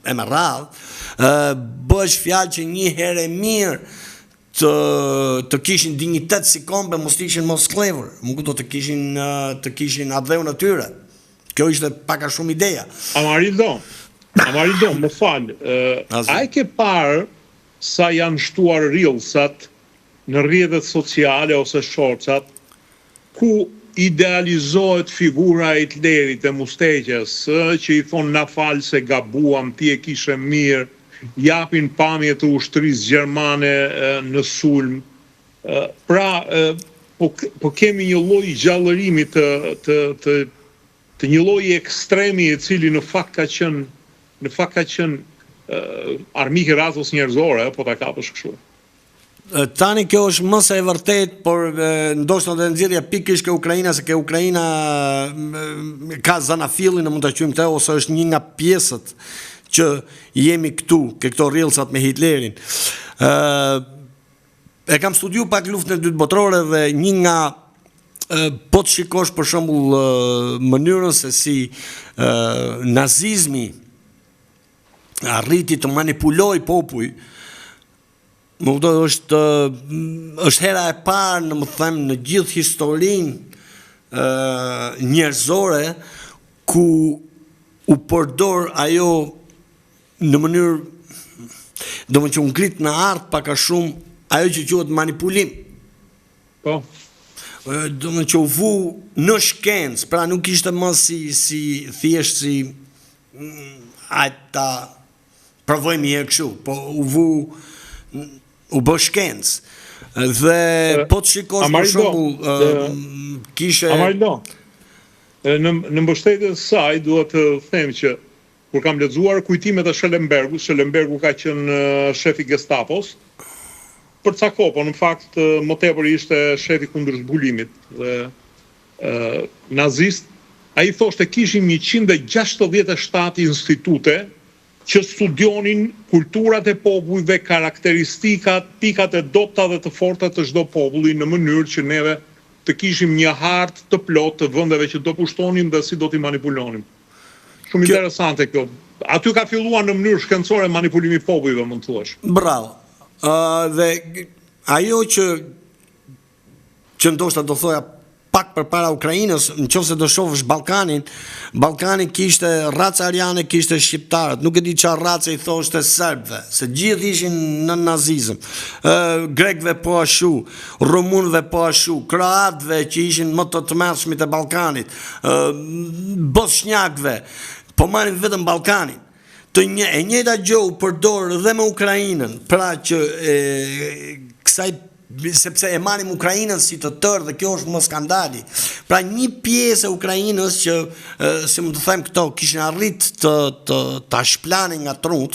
e me radhë, bësh fjalë që një herë e mirë të kishin dignitet si kombe, mos ishin mos klevër, më kupton të kishin adheun atyre. Kjo ishte pak a shumë ideja. Amarildo, më fal, a e ke parë sa janë shtuar reelsat në rrjetet sociale ose shortsat ku idealizohet figura e Hitlerit e Musteqes, që i thonë na fal se gabuam, ti e kishe mirë, japin pamje të ushtrisë gjermane në sulm. Pra, po kemi një lloj gjallërimi të një lloji ekstremi i cili në fakt ka qenë armik i razës njerëzore, po ta kapësh kështu. Tani kjo është më se e vërtet, por ndoshta do të nxjerrja pikërisht ke Ukraina, se ke Ukraina ka zanafillin, ne mund ta quajmë këtë, ose është një nga pjesët që jemi këtu, ke këto reelsat me Hitlerin. E kam studiu pak luftën e dytë botërore dhe një nga po të shikosh për shembull mënyrën se si nazizmi arriti të manipuloj popull, më kupton, është hera e parë, në më them, në gjithë historinë njerëzore ku u përdor ajo në mënyrë, do më që u ngrit në art pak a shumë ajo që quhet manipulim. Po. Do më që u vu në shkencë, pra nuk ishte më si thjesht si ta provojmë një kështu, po u bë shkencë. Dhe po të shikosh për shembull kishe Amarildo, në mbështetjen e saj duhet të them që kur kam lexuar kujtimet e Schellenbergu ka qenë shefi Gestapos për ca kohë, po në fakt më tepër ishte shefi kundër zbulimit dhe nazist. Ai thoshte kishin 167 institute që studionin kulturat e popujve, karakteristikat, pikat e dobta dhe të forta të çdo populli në mënyrë që neve të kishim një hartë të plotë të vendeve që do pushtonim dhe si do t'i manipulonim. Shumë interesante kjo. Aty ka filluar në mënyrë shkencore manipulimi i popujve, mund të thuash. Bravo. Dhe ajo që ndoshta do thoja pak përpara Ukrainës, nëse do shohësh Ballkani kishte racë ariane, kishte shqiptarët, nuk e di çfarë racë i thoshte serbëve, se gjithë ishin në nazizëm. Grekëve po ashtu, rumunëve po ashtu, kroatëve që ishin më të tmerrshmit e Ballkanit, bosnjakëve, po marrin vetëm Ballkanin. E njëjta gjë u përdor dhe me Ukrainën, pra që sepse e marrim Ukrainën si të tërë dhe kjo është më skandali. Pra një pjesë e Ukrainës që, si mund të them këto, kishin arrit të shplanin nga trut,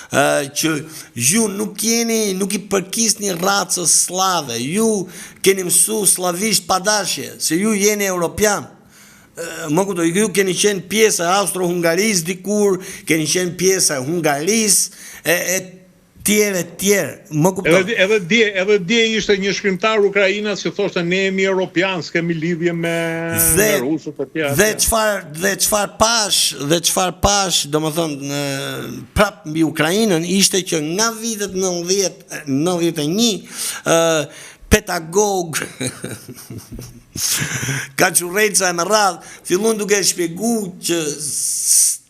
që ju nuk i përkisni racës slave, ju keni mësu slavisht padashje, se ju jeni europian. Më kuptoj, ju keni qenë pjesë e Austro-Hungarisë dikur, keni qenë pjesë e Hungarisë, e tjerë. Më kuptoj. Edhe dje ishte një shkrimtar ukrainas që thoshte ne jemi europian, s'kemi lidhje me rusët e tjerë. Dhe çfarë pash, domethënë, prap mbi Ukrainën ishte që nga vitet 90-91 pedagog Kaçurreca e me radhë fillon duke shpjegu që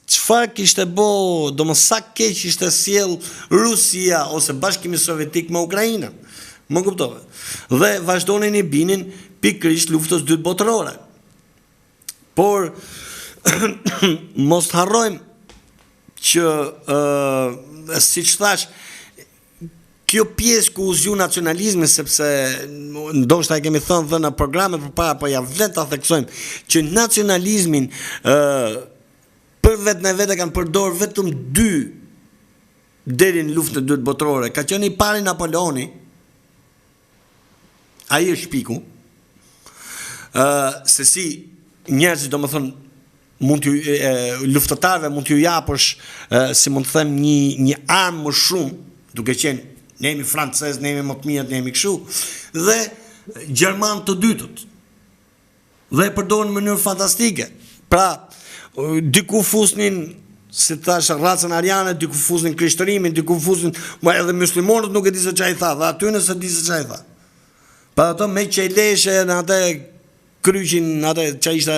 çfarë kishte bo, domos sa keq ishte sjell Rusia ose Bashkimi Sovjetik me Ukrainën. Më kuptove. Dhe vazhdonin i binin pikërisht luftës dytë botërore. Por mos harrojmë që siç thash, kjo pjesë ku u zgju nacionalizmi, sepse ndoshta e kemi thënë dhe në programet përpara, po ja vlen ta theksojmë që nacionalizmin për vetë në vete kanë përdor vetëm 2 deri në luftën e dytë botërore. Ka qenë i pari Napoleoni, ai është piku, se si njerëzit domethënë luftëtarëve mund t'ju japësh, si mund të them, një armë më shumë, duke qenë ne jemi francezë, ne jemi më të mirët, ne jemi kështu, dhe gjerman të dytët. Dhe e përdorin në mënyrë fantastike. Pra, diku fusnin si thash, racën ariane, dy kufuzin krishtërimin, dy kufuzin, ma edhe muslimonët nuk e di se ç'a i tha, dhe aty nëse di se ç'a i tha. Pa ato me që i leshe në atë kryqin, atë që ishte